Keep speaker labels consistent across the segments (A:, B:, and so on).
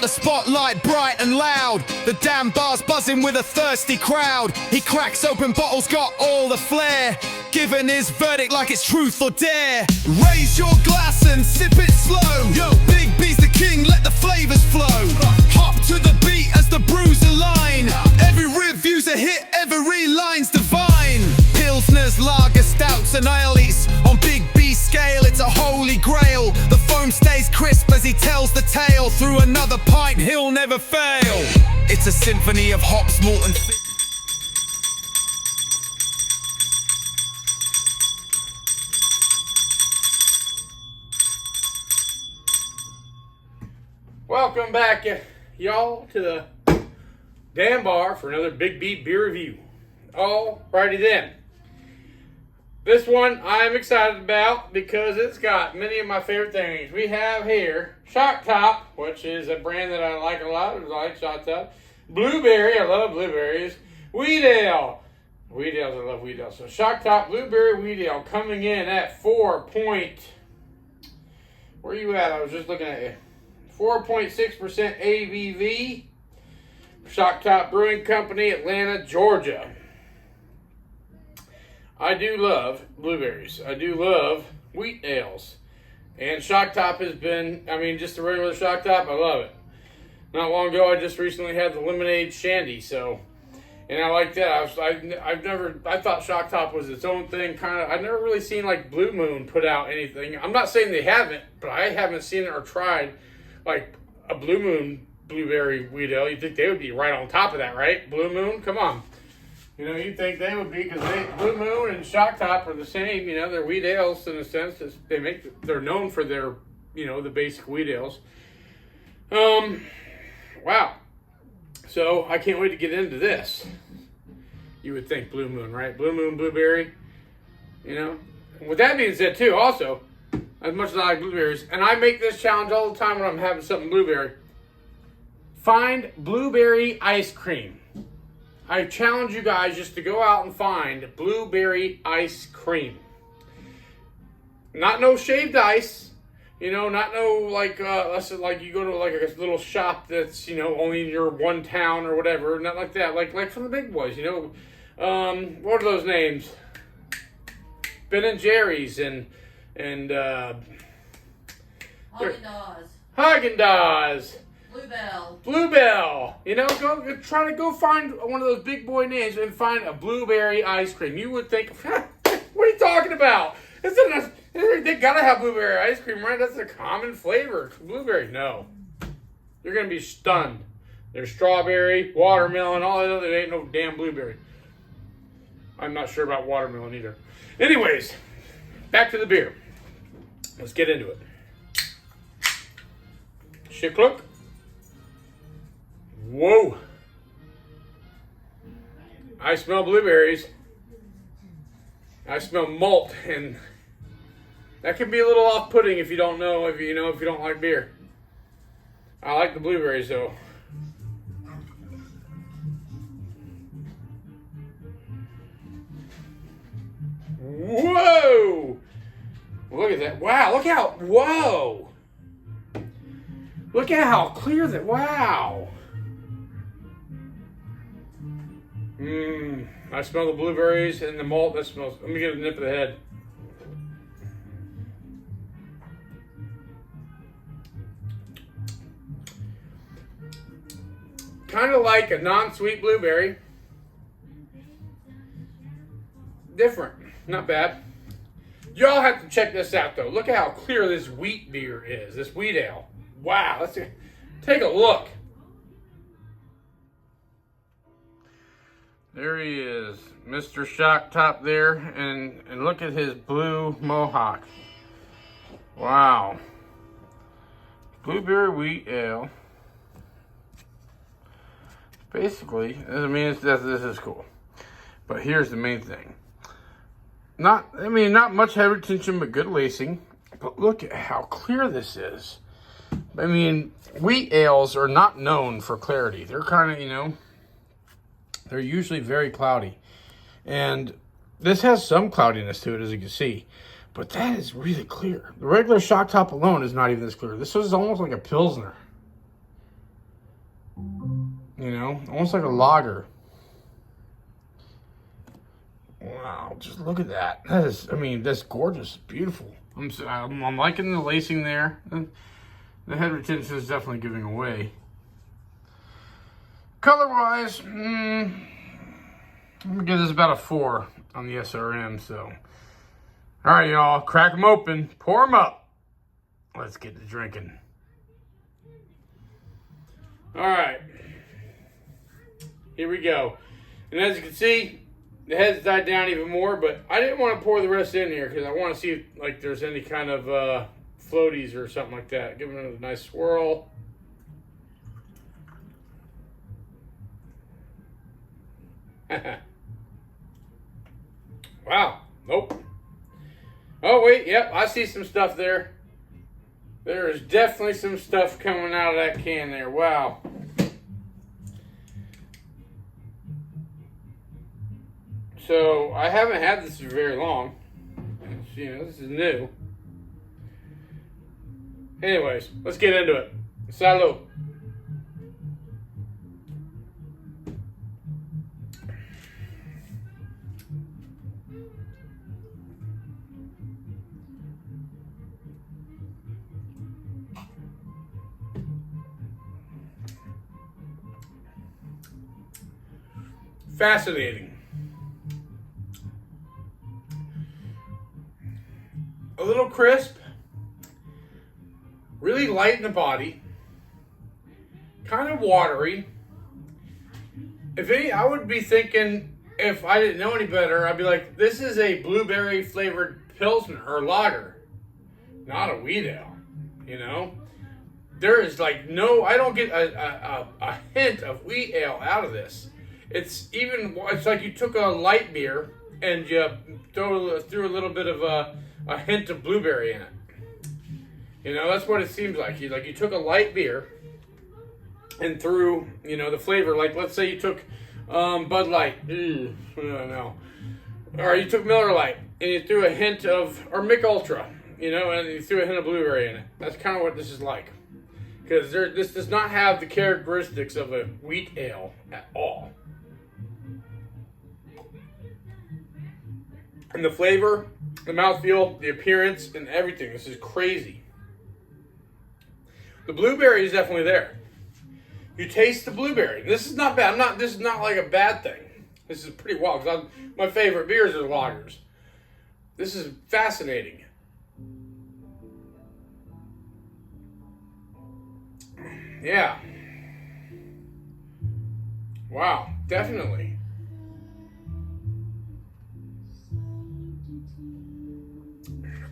A: the spotlight bright and loud. The damn bar's buzzing with a thirsty crowd. He cracks open bottles, got all the flair, giving his verdict like it's truth or dare. Raise your glass and sip it slow. Yo, Big B's the king, let the flavors flow. Hop to the beat as the brews align. Every review's a hit, every line's divine. Pilsners, lager, stouts and ales. On Big B's scale, it's a holy grail. The foam stays crisp as he tells the tale. Through another pint, he'll never fail. It's a symphony of hops, malt and
B: Welcome back, y'all, to the damn bar for another Big B beer review. Alrighty then. This one I'm excited about because it's got many of my favorite things. We have here Shock Top, which is a brand that I like a lot. I like Shock Top. Blueberry, I love blueberries. Wheat Ale. Wheat Ales, I love Wheat Ale. So Shock Top, Blueberry, Wheat Ale coming in at 4 point. Where are you at? I was just looking at you. 4.6% ABV. Shock Top Brewing Company, Atlanta, Georgia. I do love blueberries. I do love wheat ales. And Shock Top has been, just the regular Shock Top, I love it. Not long ago, I just recently had the lemonade shandy, and I like that. I thought Shock Top was its own thing, kind of. I've never really seen like Blue Moon put out anything. I'm not saying they haven't, but I haven't seen it or tried like a Blue Moon blueberry wheat ale. You'd think they would be right on top of that, right? Blue Moon, come on. You'd think they would be, because Blue Moon and Shock Top are the same. They're wheat ales in a sense. They're known for their, the basic wheat ales. Wow. So I can't wait to get into this. You would think Blue Moon, right? Blue Moon blueberry. With that being said, too, also, as much as I like blueberries, and I make this challenge all the time when I'm having something blueberry, find blueberry ice cream. I challenge you guys just to go out and find blueberry ice cream. Not no shaved ice, not no like you go to like a little shop that's only in your one town or whatever. Not like that. Like from the big boys. What are those names? Ben and Jerry's and Haagen-Dazs. Bluebell. Go find one of those big boy names and find a blueberry ice cream. You would think, what are you talking about? They gotta have blueberry ice cream, right? That's a common flavor. Blueberry, no. You're gonna be stunned. There's strawberry, watermelon, all that other. There ain't no damn blueberry. I'm not sure about watermelon either. Anyways, back to the beer. Let's get into it. Shiklook. Whoa. I smell blueberries. I smell malt, and that can be a little off-putting if you don't know, if you don't like beer. I like the blueberries though. Whoa! Look at that. Wow, whoa! Look at how clear that, wow! I smell the blueberries and the malt. That smells. Let me get a nip of the head. Kind of like a non-sweet blueberry. Different. Not bad. Y'all have to check this out, though. Look at how clear this wheat beer is. This wheat ale. Wow. Let's take a look. There he is, Mr. Shock Top there, and look at his blue mohawk. Wow. Blueberry wheat ale. Basically, this is cool. But here's the main thing. Not much head retention, but good lacing. But look at how clear this is. Wheat ales are not known for clarity. They're kind of, they're usually very cloudy. And this has some cloudiness to it, as you can see. But that is really clear. The regular Shock Top alone is not even this clear. This is almost like a Pilsner. You know, almost like a lager. Wow, just look at that. That is, I mean, that's gorgeous, beautiful. I'm liking the lacing there. The head retention is definitely giving away. Color-wise, I'm gonna give this about a 4 on the SRM. So, all right, y'all, crack them open, pour them up. Let's get to drinking. All right, here we go. And as you can see, the head's died down even more, but I didn't want to pour the rest in here because I want to see if like there's any kind of floaties or something like that. Give it a nice swirl. Wow. Nope. Oh, wait. Yep. I see some stuff there. There is definitely some stuff coming out of that can there. Wow. So, I haven't had this for very long. You know, this is new. Anyways, let's get into it. Salud. Fascinating. A little crisp, really light in the body, kind of watery. If any, I would be thinking, if I didn't know any better, I'd be like, this is a blueberry flavored Pilsner or lager, not a wheat ale, you know? There is like no, I don't get a hint of wheat ale out of this. It's like you took a light beer and you threw a little bit of a hint of blueberry in it. You know, that's what it seems like. You took a light beer and threw, you know, the flavor. Like, let's say you took Bud Light. I don't know. Or you took Miller Lite and you threw a hint of, or Mick Ultra, you know, and you threw a hint of blueberry in it. That's kind of what this is like. Because this does not have the characteristics of a wheat ale at all. And the flavor, the mouthfeel, the appearance, and everything. This is crazy. The blueberry is definitely there. You taste the blueberry. This is not bad. This is not like a bad thing. This is pretty wild. Because my favorite beers are lagers. This is fascinating. Yeah. Wow. Definitely.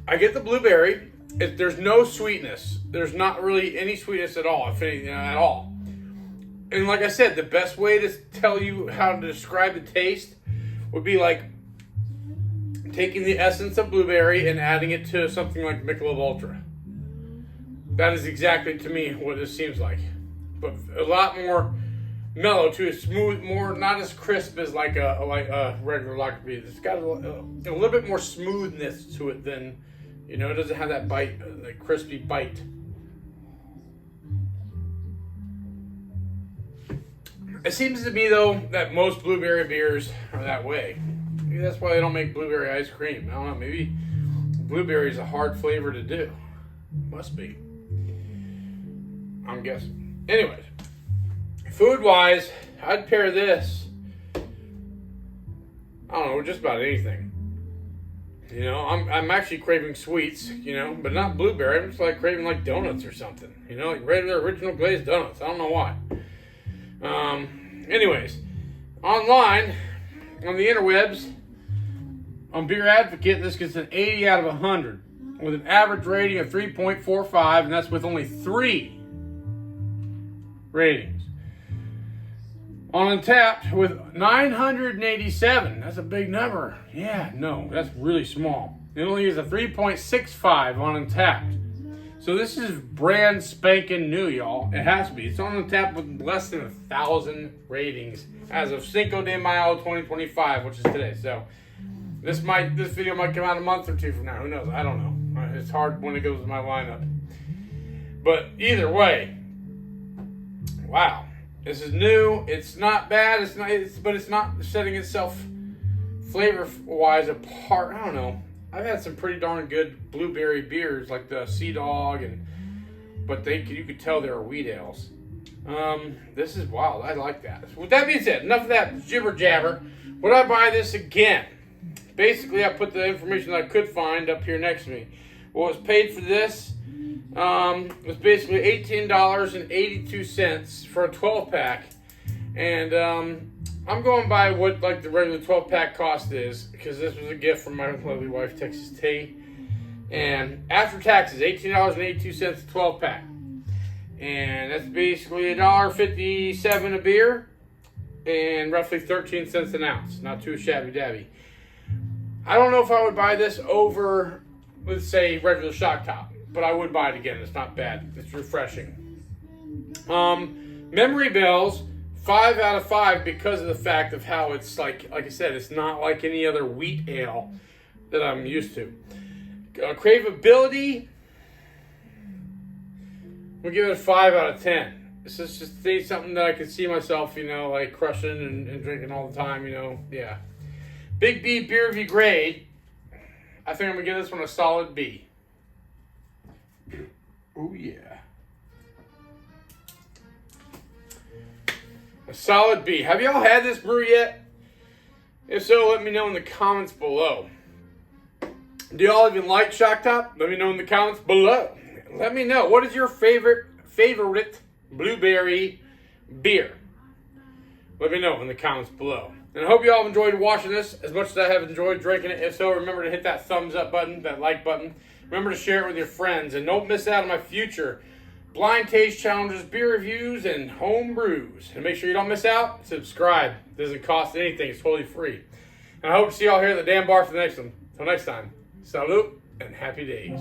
B: I get the blueberry. There's no sweetness. There's not really any sweetness at all, if anything at all. And like I said, the best way to tell you how to describe the taste would be like taking the essence of blueberry and adding it to something like Michelob Ultra. That is exactly, to me, what this seems like. But a lot more mellow, too. Smooth, more, not as crisp as like a regular lager beer. It's got a little bit more smoothness to it than, you know, it doesn't have that bite, that crispy bite. It seems to me, though, that most blueberry beers are that way. Maybe that's why they don't make blueberry ice cream. I don't know. Maybe blueberry is a hard flavor to do. Must be. I'm guessing. Anyways, food-wise, I'd pair this, I don't know, just about anything. You know, I'm actually craving sweets, you know, but not blueberry. I'm just like craving like donuts or something. You know, like regular original glazed donuts. I don't know why. Anyways, online, on the interwebs, on Beer Advocate, this gets an 80 out of 100 with an average rating of 3.45, and that's with only 3 ratings. On Untapped with 987. That's a big number. Yeah, no, that's really small. It only is a 3.65 on Untapped. So this is brand spanking new, y'all. It has to be. It's on Untapped with less than 1,000 ratings as of Cinco de Mayo 2025, which is today. So this video might come out a month or 2 from now. Who knows? I don't know. It's hard when it goes to my lineup. But either way, wow. This is new. It's not bad. But it's not setting itself flavor-wise apart. I don't know. I've had some pretty darn good blueberry beers, like the Sea Dog, but you could tell they were wheat ales. This is wild. I like that. With that being said, enough of that jibber jabber. Would I buy this again? Basically, I put the information that I could find up here next to me. What was paid for this was basically $18.82 for a 12-pack. And I'm going by what like the regular 12-pack cost is, because this was a gift from my lovely wife, Texas T. And after taxes, $18.82 a 12-pack. And that's basically $1.57 a beer and roughly 13 cents an ounce. Not too shabby-dabby. I don't know if I would buy this over, let's say, regular Shock Top, but I would buy it again. It's not bad. It's refreshing. Memory Bells, 5 out of 5 because of the fact of how it's like I said, it's not like any other wheat ale that I'm used to. Craveability, we'll give it a 5 out of 10. This is just something that I could see myself, like crushing and drinking all the time, yeah. Big B beer review grade, I think I'm going to give this one a solid B. Oh, yeah. A solid B. Have y'all had this brew yet? If so, let me know in the comments below. Do y'all even like Shock Top? Let me know in the comments below. Let me know. What is your favorite blueberry beer? Let me know in the comments below. And I hope you all enjoyed watching this as much as I have enjoyed drinking it. If so, remember to hit that thumbs up button, that like button. Remember to share it with your friends. And don't miss out on my future blind taste challenges, beer reviews, and home brews. And make sure you don't miss out. Subscribe. It doesn't cost anything. It's totally free. And I hope to see y'all here at the damn bar for the next one. Until next time, salute and happy days.